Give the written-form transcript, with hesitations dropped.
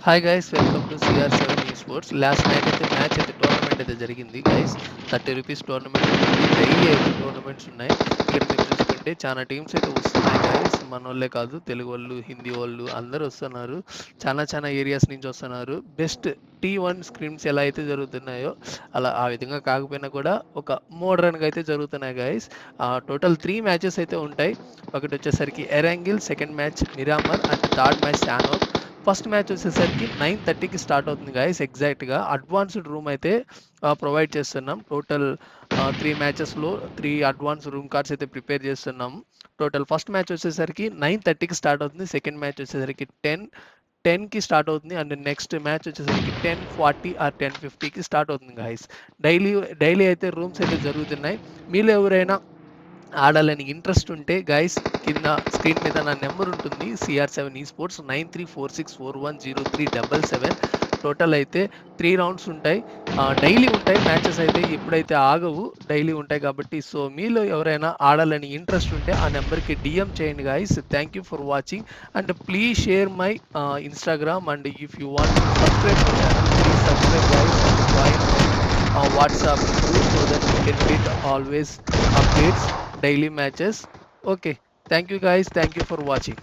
Hi guys, welcome to CR7 Esports. Last night అయితే match అయితే tournament అయితే జరిగింది గైస్. 30 రూపీస్ టోర్నమెంట్ ఉంది. డైలీ అయితే టోర్నమెంట్స్ ఉన్నాయి. ఇక్కడ మీరు చూసుకుంటే చాలా టీమ్స్ అయితే వస్తున్నాయి గైస్. మనోళ్ళే కాదు, తెలుగు వాళ్ళు, హిందీ వాళ్ళు అందరూ వస్తున్నారు. చాలా ఏరియాస్ నుంచి వస్తున్నారు. బెస్ట్ T1 స్క్రీమ్స్ ఎలా అయితే జరుగుతున్నాయో అలా ఆ విధంగా కాకపోయినా కూడా ఒక మోడర్న్గా అయితే జరుగుతున్నాయి గైస్. టోటల్ 3 మ్యాచెస్ అయితే ఉంటాయి. ఒకటి వచ్చేసరికి Erangel, second match Miramar and third match Sanhok. First match వచ్చేసరికి 9:30కి స్టార్ట్ అవుతుంది గైస్. ఎగ్జాక్ట్గా అడ్వాన్స్డ్ రూమ్ అయితే ప్రొవైడ్ చేస్తున్నాం. టోటల్ 3 మ్యాచెస్లో 3 అడ్వాన్స్ రూమ్ కార్డ్స్ అయితే ప్రిపేర్ చేస్తున్నాం. టోటల్ ఫస్ట్ మ్యాచ్ వచ్చేసరికి 9:30కి స్టార్ట్ అవుతుంది. సెకండ్ మ్యాచ్ వచ్చేసరికి 10కి స్టార్ట్ అవుతుంది. అండ్ నెక్స్ట్ మ్యాచ్ వచ్చేసరికి 10:40 ఆర్ 10:50కి స్టార్ట్ అవుతుంది గైస్. డైలీ అయితే రూమ్స్ అయితే జరుగుతున్నాయి. మీలో ఎవరైనా ఆడాలని ఇంట్రెస్ట్ ఉంటే గైస్, కింద స్క్రీన్ మీద నా నెంబర్ ఉంటుంది, CR7 Esports 9346410377. టోటల్ అయితే 3 రౌండ్స్ ఉంటాయి. డైలీ ఉంటాయి మ్యాచెస్ అయితే, ఎప్పుడైతే ఆగవు, డైలీ ఉంటాయి కాబట్టి. సో మీలో ఎవరైనా ఆడాలని ఇంట్రెస్ట్ ఉంటే ఆ నెంబర్కి DM చేయండి guys. Thank you for watching and please share my Instagram and if you want to subscribe my channel, please subscribe guys and join my WhatsApp group so that you can get always updates, daily matches. Okay, thank you guys, thank you for watching.